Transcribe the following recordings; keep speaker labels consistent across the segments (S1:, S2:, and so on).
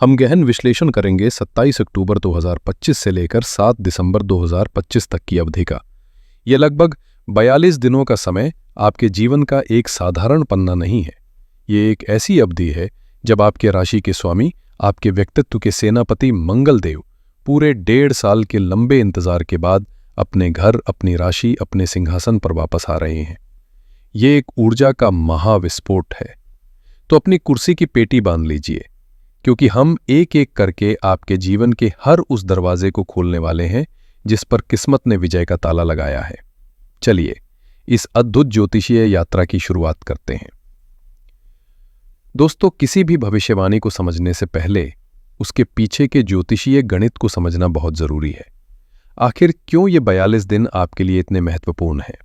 S1: हम गहन विश्लेषण करेंगे 27 अक्टूबर 2025 से लेकर 7 दिसंबर 2025 तक की अवधि का। यह लगभग 42 दिनों का समय आपके जीवन का एक साधारण पन्ना नहीं है। ये एक ऐसी अवधि है जब आपके राशि के स्वामी, आपके व्यक्तित्व के सेनापति मंगल देव पूरे 1.5 साल के लंबे इंतजार के बाद अपने घर, अपनी राशि, अपने सिंहासन पर वापस आ रहे हैं। ये एक ऊर्जा का महाविस्फोट है। तो अपनी कुर्सी की पेटी बांध लीजिए, क्योंकि हम एक एक करके आपके जीवन के हर उस दरवाजे को खोलने वाले हैं जिस पर किस्मत ने विजय का ताला लगाया है। चलिए इस अद्भुत ज्योतिषीय यात्रा की शुरुआत करते हैं। दोस्तों, किसी भी भविष्यवाणी को समझने से पहले उसके पीछे के ज्योतिषीय गणित को समझना बहुत जरूरी है। आखिर क्यों ये 42 दिन आपके लिए इतने महत्वपूर्ण हैं?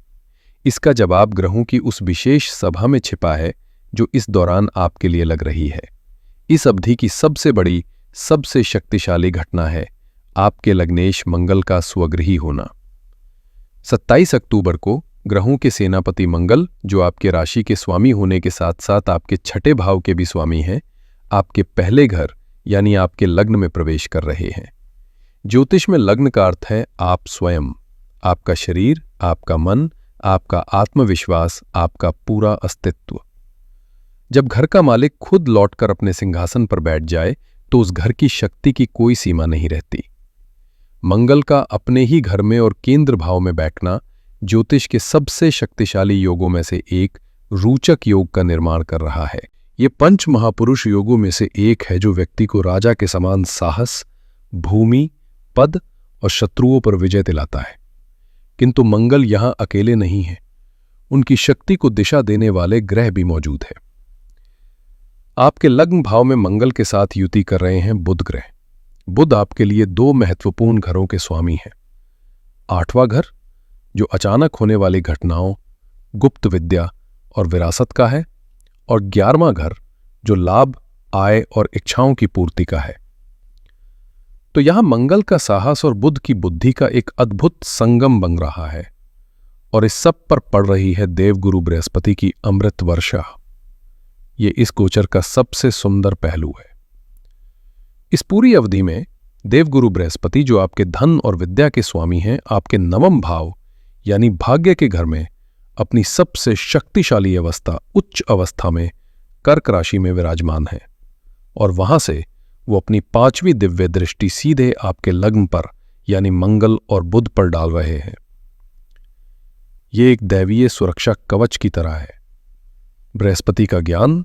S1: इसका जवाब ग्रहों की उस विशेष सभा में छिपा है जो इस दौरान आपके लिए लग रही है। इस अवधि की सबसे बड़ी, सबसे शक्तिशाली घटना है आपके लग्नेश मंगल का स्वगृही होना। 27 अक्टूबर को ग्रहों के सेनापति मंगल, जो आपके राशि के स्वामी होने के साथ साथ आपके छठे भाव के भी स्वामी हैं, आपके पहले घर यानी आपके लग्न में प्रवेश कर रहे हैं। ज्योतिष में लग्न का अर्थ है आप स्वयं, आपका शरीर, आपका मन, आपका आत्मविश्वास, आपका पूरा अस्तित्व। जब घर का मालिक खुद लौटकर अपने सिंहासन पर बैठ जाए तो उस घर की शक्ति की कोई सीमा नहीं रहती। मंगल का अपने ही घर में और केंद्र भाव में बैठना ज्योतिष के सबसे शक्तिशाली योगों में से एक रोचक योग का निर्माण कर रहा है। ये पंच महापुरुष योगों में से एक है जो व्यक्ति को राजा के समान साहस, भूमि, पद और शत्रुओं पर विजय दिलाता है। किंतु मंगल यहां अकेले नहीं है, उनकी शक्ति को दिशा देने वाले ग्रह भी मौजूद है। आपके लग्न भाव में मंगल के साथ युति कर रहे हैं बुध ग्रह। बुध आपके लिए 2 महत्वपूर्ण घरों के स्वामी हैं। 8वां घर, जो अचानक होने वाली घटनाओं, गुप्त विद्या और विरासत का है, और 11वां घर, जो लाभ, आय और इच्छाओं की पूर्ति का है। तो यहां मंगल का साहस और बुध की बुद्धि का एक अद्भुत संगम बन रहा है, और इस सब पर पड़ रही है देवगुरु बृहस्पति की अमृत वर्षा। ये इस गोचर का सबसे सुंदर पहलू है। इस पूरी अवधि में देवगुरु बृहस्पति, जो आपके धन और विद्या के स्वामी हैं, आपके 9वें भाव यानी भाग्य के घर में अपनी सबसे शक्तिशाली अवस्था, उच्च अवस्था में कर्क राशि में विराजमान है, और वहां से वो अपनी 5वीं दिव्य दृष्टि सीधे आपके लग्न पर यानी मंगल और बुध पर डाल रहे हैं। ये एक दैवीय सुरक्षा कवच की तरह है। बृहस्पति का ज्ञान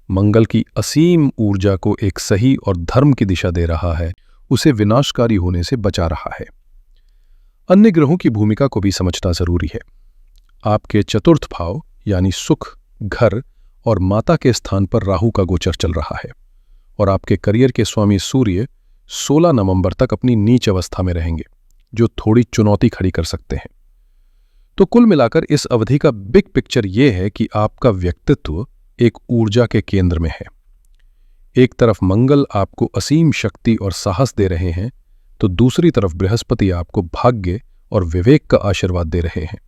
S1: मंगल की असीम ऊर्जा को एक सही और धर्म की दिशा दे रहा है, उसे विनाशकारी होने से बचा रहा है। अन्य ग्रहों की भूमिका को भी समझना जरूरी है। आपके 4th भाव यानी सुख, घर और माता के स्थान पर राहु का गोचर चल रहा है, और आपके करियर के स्वामी सूर्य 16 नवंबर तक अपनी नीच अवस्था में रहेंगे, जो थोड़ी चुनौती खड़ी कर सकते हैं। तो कुल मिलाकर इस अवधि का बिग पिक्चर यह है कि आपका व्यक्तित्व एक ऊर्जा के केंद्र में है। एक तरफ मंगल आपको असीम शक्ति और साहस दे रहे हैं, तो दूसरी तरफ बृहस्पति आपको भाग्य और विवेक का आशीर्वाद दे रहे हैं।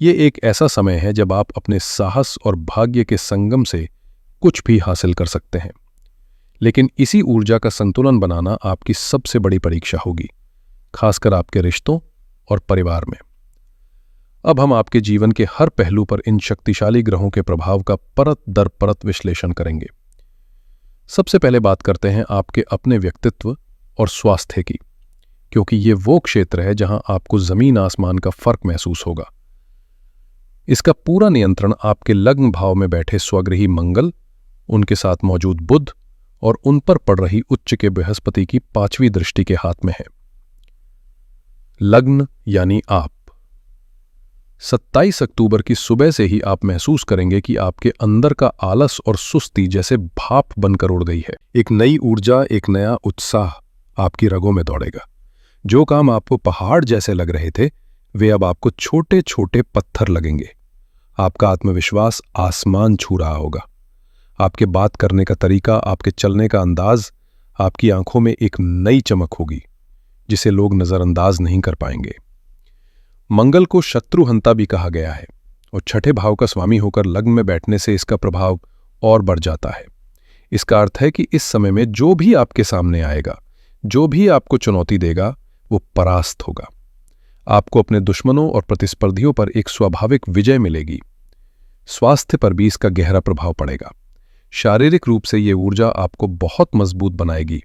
S1: यह एक ऐसा समय है जब आप अपने साहस और भाग्य के संगम से कुछ भी हासिल कर सकते हैं। लेकिन इसी ऊर्जा का संतुलन बनाना आपकी सबसे बड़ी परीक्षा होगी, खासकर आपके रिश्तों और परिवार में। अब हम आपके जीवन के हर पहलू पर इन शक्तिशाली ग्रहों के प्रभाव का परत दर परत विश्लेषण करेंगे। सबसे पहले बात करते हैं आपके अपने व्यक्तित्व और स्वास्थ्य की, क्योंकि ये वो क्षेत्र है जहां आपको जमीन आसमान का फर्क महसूस होगा। इसका पूरा नियंत्रण आपके लग्न भाव में बैठे स्वगृही मंगल, उनके साथ मौजूद बुध और उन पर पड़ रही उच्च के बृहस्पति की 5वीं दृष्टि के हाथ में है। लग्न यानी आप। 27 अक्टूबर की सुबह से ही आप महसूस करेंगे कि आपके अंदर का आलस और सुस्ती जैसे भाप बनकर उड़ गई है। एक नई ऊर्जा, एक नया उत्साह आपकी रगों में दौड़ेगा। जो काम आपको पहाड़ जैसे लग रहे थे, वे अब आपको छोटे छोटे पत्थर लगेंगे। आपका आत्मविश्वास आसमान छू रहा होगा। आपके बात करने का तरीका, आपके चलने का अंदाज, आपकी आंखों में एक नई चमक होगी जिसे लोग नजरअंदाज नहीं कर पाएंगे। मंगल को शत्रुहंता भी कहा गया है, और छठे भाव का स्वामी होकर लग्न में बैठने से इसका प्रभाव और बढ़ जाता है। इसका अर्थ है कि इस समय में जो भी आपके सामने आएगा, जो भी आपको चुनौती देगा, वो परास्त होगा। आपको अपने दुश्मनों और प्रतिस्पर्धियों पर एक स्वाभाविक विजय मिलेगी। स्वास्थ्य पर भी इसका गहरा प्रभाव पड़ेगा। शारीरिक रूप से ये ऊर्जा आपको बहुत मजबूत बनाएगी,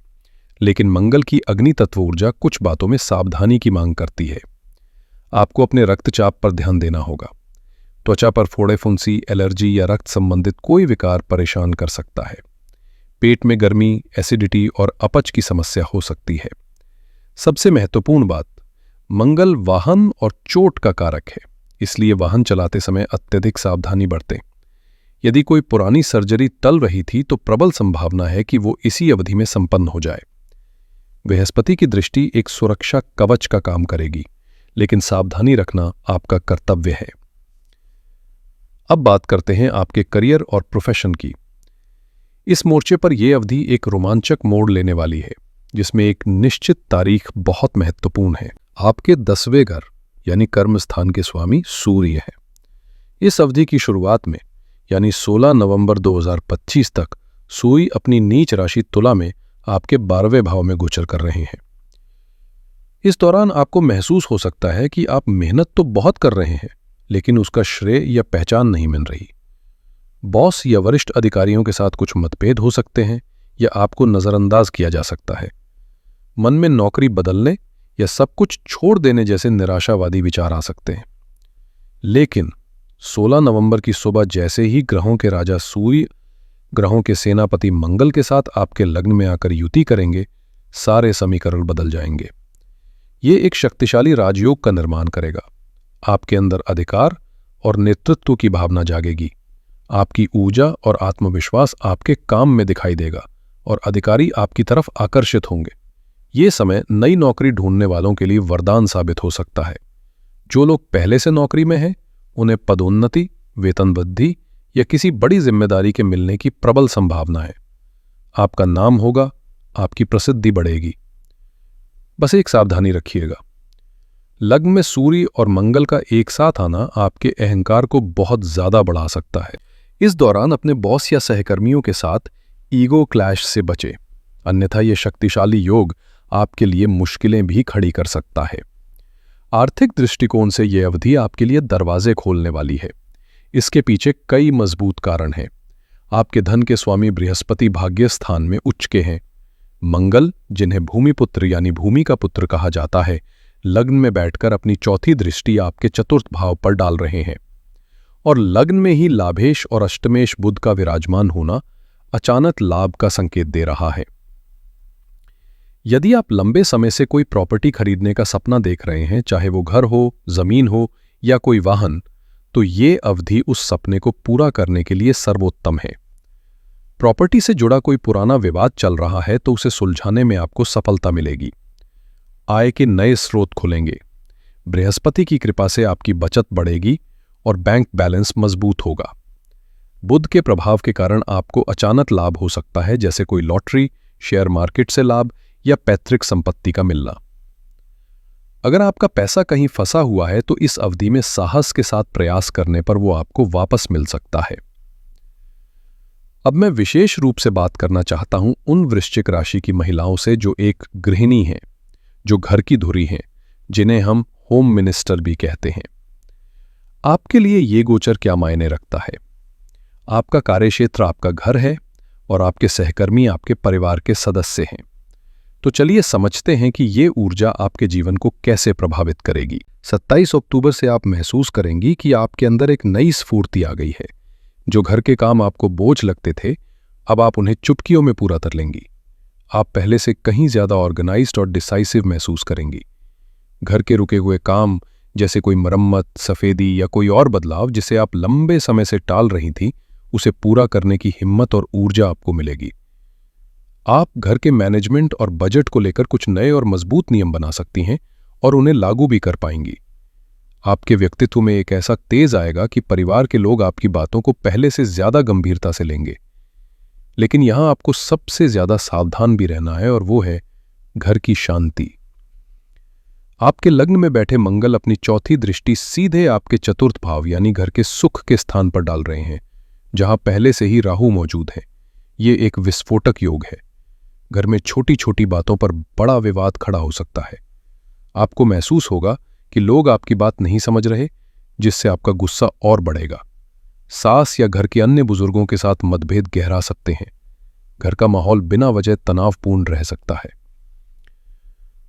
S1: लेकिन मंगल की अग्नि तत्व ऊर्जा कुछ बातों में सावधानी की मांग करती है। आपको अपने रक्तचाप पर ध्यान देना होगा। त्वचा पर फोड़े फुंसी, एलर्जी या रक्त संबंधित कोई विकार परेशान कर सकता है। पेट में गर्मी, एसिडिटी और अपच की समस्या हो सकती है। सबसे महत्वपूर्ण बात, मंगल वाहन और चोट का कारक है, इसलिए वाहन चलाते समय अत्यधिक सावधानी बरतें। यदि कोई पुरानी सर्जरी टल रही थी तो प्रबल संभावना है कि वो इसी अवधि में संपन्न हो जाए। बृहस्पति की दृष्टि एक सुरक्षा कवच का काम करेगी, लेकिन सावधानी रखना आपका कर्तव्य है। अब बात करते हैं आपके करियर और प्रोफेशन की। इस मोर्चे पर यह अवधि एक रोमांचक मोड़ लेने वाली है, जिसमें एक निश्चित तारीख बहुत महत्वपूर्ण है। आपके 10वें घर यानी कर्म स्थान के स्वामी सूर्य है। इस अवधि की शुरुआत में यानी 16 नवंबर 2025 तक सूर्य अपनी नीच राशि तुला में आपके 12वें भाव में गोचर कर रहे हैं। इस दौरान आपको महसूस हो सकता है कि आप मेहनत तो बहुत कर रहे हैं, लेकिन उसका श्रेय या पहचान नहीं मिल रही। बॉस या वरिष्ठ अधिकारियों के साथ कुछ मतभेद हो सकते हैं या आपको नजरअंदाज किया जा सकता है। मन में नौकरी बदलने या सब कुछ छोड़ देने जैसे निराशावादी विचार आ सकते हैं। लेकिन 16 नवंबर की सुबह जैसे ही ग्रहों के राजा सूर्य ग्रहों के सेनापति मंगल के साथ आपके लग्न में आकर युति करेंगे, सारे समीकरण बदल जाएंगे। ये एक शक्तिशाली राजयोग का निर्माण करेगा। आपके अंदर अधिकार और नेतृत्व की भावना जागेगी। आपकी ऊर्जा और आत्मविश्वास आपके काम में दिखाई देगा और अधिकारी आपकी तरफ आकर्षित होंगे। ये समय नई नौकरी ढूंढने वालों के लिए वरदान साबित हो सकता है। जो लोग पहले से नौकरी में हैं, उन्हें पदोन्नति, वेतन वृद्धि या किसी बड़ी जिम्मेदारी के मिलने की प्रबल संभावना है। आपका नाम होगा, आपकी प्रसिद्धि बढ़ेगी। बस एक सावधानी रखिएगा, लग्न में सूर्य और मंगल का एक साथ आना आपके अहंकार को बहुत ज्यादा बढ़ा सकता है। इस दौरान अपने बॉस या सहकर्मियों के साथ ईगो क्लैश से बचें, अन्यथा यह शक्तिशाली योग आपके लिए मुश्किलें भी खड़ी कर सकता है। आर्थिक दृष्टिकोण से यह अवधि आपके लिए दरवाजे खोलने वाली है। इसके पीछे कई मजबूत कारण हैं। आपके धन के स्वामी बृहस्पति भाग्य स्थान में उच्च के हैं। मंगल, जिन्हें भूमिपुत्र यानी भूमि का पुत्र कहा जाता है, लग्न में बैठकर अपनी चौथी दृष्टि आपके चतुर्थ भाव पर डाल रहे हैं। और लग्न में ही लाभेश और अष्टमेश बुध का विराजमान होना अचानक लाभ का संकेत दे रहा है। यदि आप लंबे समय से कोई प्रॉपर्टी खरीदने का सपना देख रहे हैं, चाहे वो घर हो, जमीन हो या कोई वाहन, तो ये अवधि उस सपने को पूरा करने के लिए सर्वोत्तम है। प्रॉपर्टी से जुड़ा कोई पुराना विवाद चल रहा है तो उसे सुलझाने में आपको सफलता मिलेगी। आय के नए स्रोत खुलेंगे। बृहस्पति की कृपा से आपकी बचत बढ़ेगी और बैंक बैलेंस मजबूत होगा। बुध के प्रभाव के कारण आपको अचानक लाभ हो सकता है, जैसे कोई लॉटरी, शेयर मार्केट से लाभ या पैतृक संपत्ति का मिलना। अगर आपका पैसा कहीं फंसा हुआ है तो इस अवधि में साहस के साथ प्रयास करने पर वो आपको वापस मिल सकता है। अब मैं विशेष रूप से बात करना चाहता हूं उन वृश्चिक राशि की महिलाओं से जो एक गृहिणी हैं, जो घर की धुरी हैं, जिन्हें हम होम मिनिस्टर भी कहते हैं। आपके लिए ये गोचर क्या मायने रखता है? आपका कार्यक्षेत्र आपका घर है और आपके सहकर्मी आपके परिवार के सदस्य हैं। तो चलिए समझते हैं कि ये ऊर्जा आपके जीवन को कैसे प्रभावित करेगी। 27 अक्टूबर से आप महसूस करेंगी कि आपके अंदर एक नई स्फूर्ति आ गई है। जो घर के काम आपको बोझ लगते थे, अब आप उन्हें चुटकियों में पूरा कर लेंगी। आप पहले से कहीं ज्यादा ऑर्गेनाइज्ड और डिसाइसिव महसूस करेंगी। घर के रुके हुए काम जैसे कोई मरम्मत, सफेदी या कोई और बदलाव जिसे आप लंबे समय से टाल रही थी, उसे पूरा करने की हिम्मत और ऊर्जा आपको मिलेगी। आप घर के मैनेजमेंट और बजट को लेकर कुछ नए और मजबूत नियम बना सकती हैं और उन्हें लागू भी कर पाएंगी। आपके व्यक्तित्व में एक ऐसा तेज आएगा कि परिवार के लोग आपकी बातों को पहले से ज्यादा गंभीरता से लेंगे। लेकिन यहां आपको सबसे ज्यादा सावधान भी रहना है, और वो है घर की शांति। आपके लग्न में बैठे मंगल अपनी चौथी दृष्टि सीधे आपके चतुर्थ भाव यानी घर के सुख के स्थान पर डाल रहे हैं, जहां पहले से ही राहु मौजूद है। ये एक विस्फोटक योग है। घर में छोटी छोटी बातों पर बड़ा विवाद खड़ा हो सकता है। आपको महसूस होगा कि लोग आपकी बात नहीं समझ रहे, जिससे आपका गुस्सा और बढ़ेगा। सास या घर के अन्य बुजुर्गों के साथ मतभेद गहरा सकते हैं। घर का माहौल बिना वजह तनावपूर्ण रह सकता है।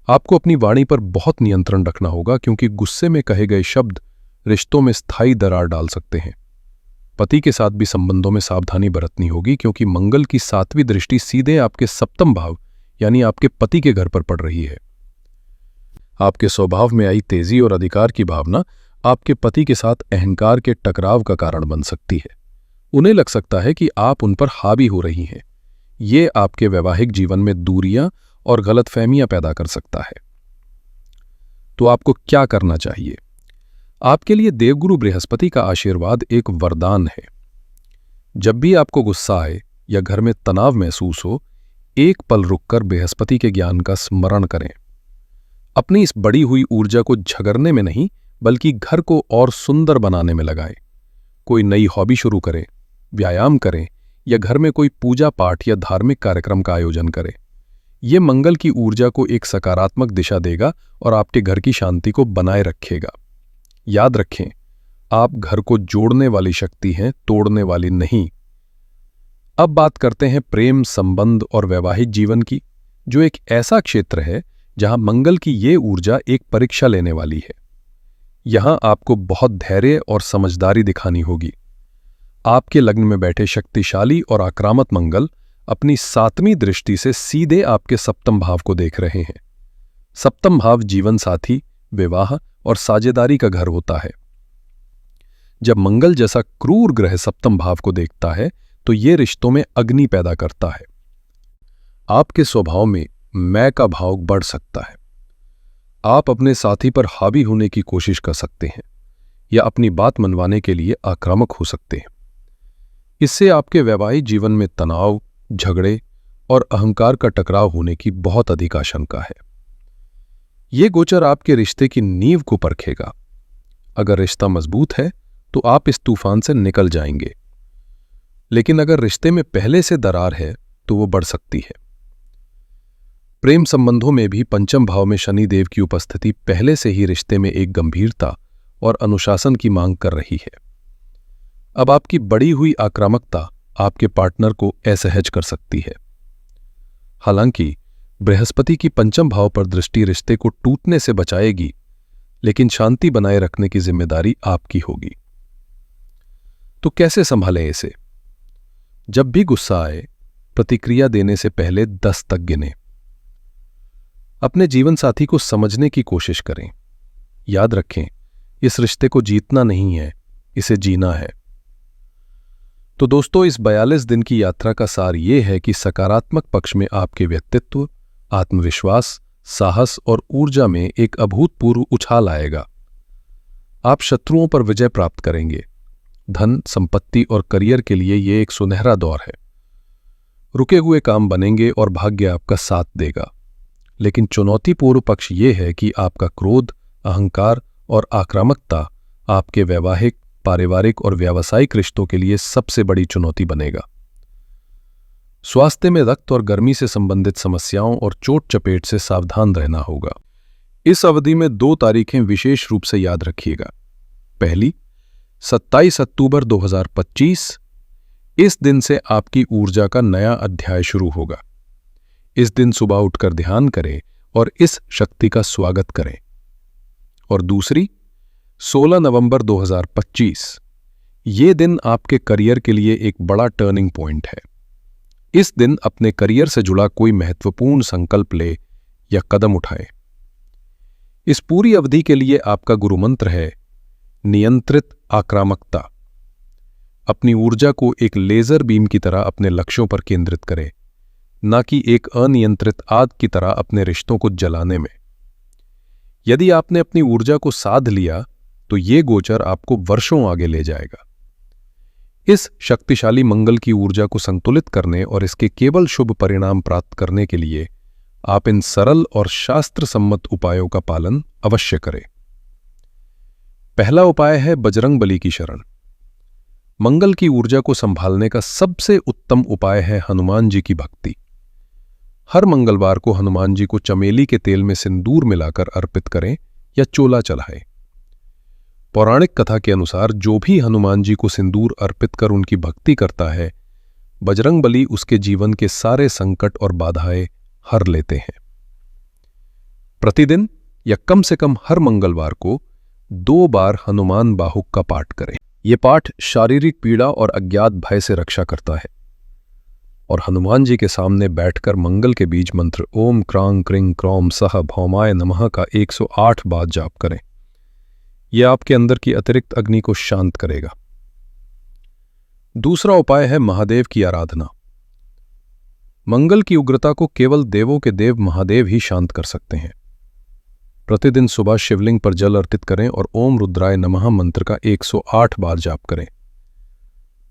S1: आपको अपनी वाणी पर बहुत नियंत्रण रखना होगा, क्योंकि गुस्से में कहे गए शब्द रिश्तों में स्थायी दरार डाल सकते हैं। पति के साथ भी संबंधों में सावधानी बरतनी होगी, क्योंकि मंगल की 7वीं दृष्टि सीधे आपके सप्तम भाव यानी आपके पति के घर पर पड़ रही है। आपके स्वभाव में आई तेजी और अधिकार की भावना आपके पति के साथ अहंकार के टकराव का कारण बन सकती है। उन्हें लग सकता है कि आप उन पर हावी हो रही हैं। ये आपके वैवाहिक जीवन में दूरियां और गलतफहमियां पैदा कर सकता है। तो आपको क्या करना चाहिए? आपके लिए देवगुरु बृहस्पति का आशीर्वाद एक वरदान है। जब भी आपको गुस्सा आए या घर में तनाव महसूस हो, एक पल रुककर बृहस्पति के ज्ञान का स्मरण करें। अपनी इस बढ़ी हुई ऊर्जा को झगड़ने में नहीं, बल्कि घर को और सुंदर बनाने में लगाएं। कोई नई हॉबी शुरू करें, व्यायाम करें या घर में कोई पूजा पाठ या धार्मिक कार्यक्रम का आयोजन करें। यह मंगल की ऊर्जा को एक सकारात्मक दिशा देगा और आपके घर की शांति को बनाए रखेगा। याद रखें, आप घर को जोड़ने वाली शक्ति हैं, तोड़ने वाली नहीं। अब बात करते हैं प्रेम, संबंध और वैवाहिक जीवन की, जो एक ऐसा क्षेत्र है जहां मंगल की ये ऊर्जा एक परीक्षा लेने वाली है। यहां आपको बहुत धैर्य और समझदारी दिखानी होगी। आपके लग्न में बैठे शक्तिशाली और आक्रामक मंगल अपनी 7वीं दृष्टि से सीधे आपके सप्तम भाव को देख रहे हैं। सप्तम भाव जीवन साथी, विवाह और साझेदारी का घर होता है। जब मंगल जैसा क्रूर ग्रह सप्तम भाव को देखता है, तो ये रिश्तों में अग्नि पैदा करता है। आपके स्वभाव में मैं का भाव बढ़ सकता है। आप अपने साथी पर हावी होने की कोशिश कर सकते हैं या अपनी बात मनवाने के लिए आक्रामक हो सकते हैं। इससे आपके वैवाहिक जीवन में तनाव, झगड़े और अहंकार का टकराव होने की बहुत अधिक आशंका है। ये गोचर आपके रिश्ते की नींव को परखेगा। अगर रिश्ता मजबूत है तो आप इस तूफान से निकल जाएंगे, लेकिन अगर रिश्ते में पहले से दरार है तो वो बढ़ सकती है। प्रेम संबंधों में भी पंचम भाव में शनिदेव की उपस्थिति पहले से ही रिश्ते में एक गंभीरता और अनुशासन की मांग कर रही है। अब आपकी बढ़ी हुई आक्रामकता आपके पार्टनर को असहज कर सकती है। हालांकि बृहस्पति की पंचम भाव पर दृष्टि रिश्ते को टूटने से बचाएगी, लेकिन शांति बनाए रखने की जिम्मेदारी आपकी होगी। तो कैसे संभालें इसे? जब भी गुस्सा आए, प्रतिक्रिया देने से पहले 10 तक गिनें। अपने जीवन साथी को समझने की कोशिश करें। याद रखें, इस रिश्ते को जीतना नहीं है, इसे जीना है। तो दोस्तों, इस 42 दिन की यात्रा का सार यह है कि सकारात्मक पक्ष में आपके व्यक्तित्व, आत्मविश्वास, साहस और ऊर्जा में एक अभूतपूर्व उछाल आएगा। आप शत्रुओं पर विजय प्राप्त करेंगे। धन, संपत्ति और करियर के लिए यह एक सुनहरा दौर है। रुके हुए काम बनेंगे और भाग्य आपका साथ देगा। लेकिन चुनौतीपूर्ण पक्ष यह है कि आपका क्रोध, अहंकार और आक्रामकता आपके वैवाहिक, पारिवारिक और व्यावसायिक रिश्तों के लिए सबसे बड़ी चुनौती बनेगा। स्वास्थ्य में रक्त और गर्मी से संबंधित समस्याओं और चोट चपेट से सावधान रहना होगा। इस अवधि में 2 तारीखें विशेष रूप से याद रखिएगा। पहली, 27 अक्टूबर 2025। इस दिन से आपकी ऊर्जा का नया अध्याय शुरू होगा। इस दिन सुबह उठकर ध्यान करें और इस शक्ति का स्वागत करें। और दूसरी, 16 नवंबर 2025। ये दिन आपके करियर के लिए एक बड़ा टर्निंग पॉइंट है। इस दिन अपने करियर से जुड़ा कोई महत्वपूर्ण संकल्प ले या कदम उठाएं। इस पूरी अवधि के लिए आपका गुरु मंत्र है नियंत्रित आक्रामकता। अपनी ऊर्जा को एक लेजर बीम की तरह अपने लक्ष्यों पर केंद्रित करें, न कि एक अनियंत्रित आग की तरह अपने रिश्तों को जलाने में। यदि आपने अपनी ऊर्जा को साध लिया तो ये गोचर आपको वर्षों आगे ले जाएगा। इस शक्तिशाली मंगल की ऊर्जा को संतुलित करने और इसके केवल शुभ परिणाम प्राप्त करने के लिए आप इन सरल और शास्त्र सम्मत उपायों का पालन अवश्य करें। पहला उपाय है बजरंग बली की शरण। मंगल की ऊर्जा को संभालने का सबसे उत्तम उपाय है हनुमान जी की भक्ति। हर मंगलवार को हनुमान जी को चमेली के तेल में सिंदूर मिलाकर अर्पित करें या चोला चढ़ाएं। पौराणिक कथा के अनुसार जो भी हनुमान जी को सिंदूर अर्पित कर उनकी भक्ति करता है, बजरंगबली उसके जीवन के सारे संकट और बाधाएं हर लेते हैं। प्रतिदिन या कम से कम हर मंगलवार को 2 बार हनुमान बाहुक का पाठ करें। यह पाठ शारीरिक पीड़ा और अज्ञात भय से रक्षा करता है। और हनुमान जी के सामने बैठकर मंगल के बीज मंत्र ओम क्रांग क्रिंग क्रौम सह भौमाय नमः का 108 बार जाप करें। यह आपके अंदर की अतिरिक्त अग्नि को शांत करेगा। दूसरा उपाय है महादेव की आराधना। मंगल की उग्रता को केवल देवों के देव महादेव ही शांत कर सकते हैं। प्रतिदिन सुबह शिवलिंग पर जल अर्पित करें और ओम रुद्राय नमः मंत्र का 108 बार जाप करें।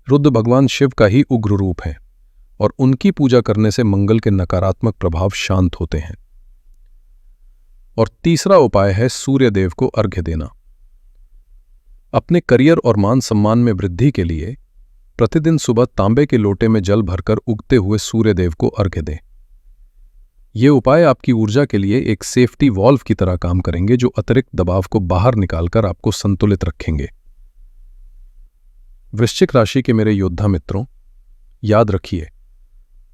S1: रुद्र भगवान शिव का ही उग्र रूप है और उनकी पूजा करने से मंगल के नकारात्मक प्रभाव शांत होते हैं। और तीसरा उपाय है सूर्य देव को अर्घ्य देना। अपने करियर और मान सम्मान में वृद्धि के लिए प्रतिदिन सुबह तांबे के लोटे में जल भरकर उगते हुए सूर्य देव को अर्घ्य दें। ये उपाय आपकी ऊर्जा के लिए एक सेफ्टी वॉल्व की तरह काम करेंगे, जो अतिरिक्त दबाव को बाहर निकालकर आपको संतुलित रखेंगे। वृश्चिक राशि के मेरे योद्धा मित्रों, याद रखिए,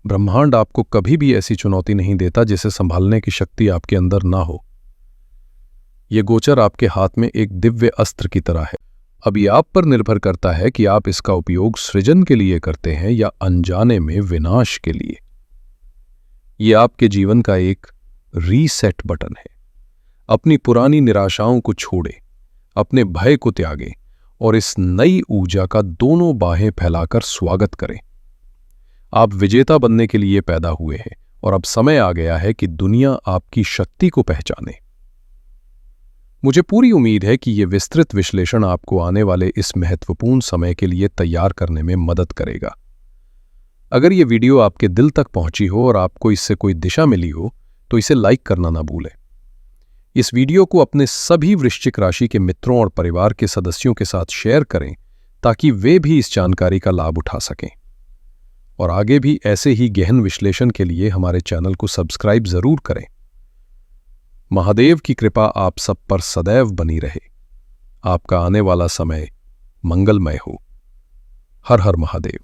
S1: ब्रह्मांड आपको कभी भी ऐसी चुनौती नहीं देता जिसे संभालने की शक्ति आपके अंदर ना हो। यह गोचर आपके हाथ में एक दिव्य अस्त्र की तरह है। अभी आप पर निर्भर करता है कि आप इसका उपयोग सृजन के लिए करते हैं या अनजाने में विनाश के लिए। यह आपके जीवन का एक रीसेट बटन है। अपनी पुरानी निराशाओं को छोड़ें, अपने भय को त्यागें और इस नई ऊर्जा का दोनों बाहें फैलाकर स्वागत करें। आप विजेता बनने के लिए पैदा हुए हैं और अब समय आ गया है कि दुनिया आपकी शक्ति को पहचाने। मुझे पूरी उम्मीद है कि यह विस्तृत विश्लेषण आपको आने वाले इस महत्वपूर्ण समय के लिए तैयार करने में मदद करेगा। अगर यह वीडियो आपके दिल तक पहुंची हो और आपको इससे कोई दिशा मिली हो तो इसे लाइक करना ना भूलें। इस वीडियो को अपने सभी वृश्चिक राशि के मित्रों और परिवार के सदस्यों के साथ शेयर करें ताकि वे भी इस जानकारी का लाभ उठा सकें। और आगे भी ऐसे ही गहन विश्लेषण के लिए हमारे चैनल को सब्सक्राइब जरूर करें। महादेव की कृपा आप सब पर सदैव बनी रहे। आपका आने वाला समय मंगलमय हो। हर हर महादेव।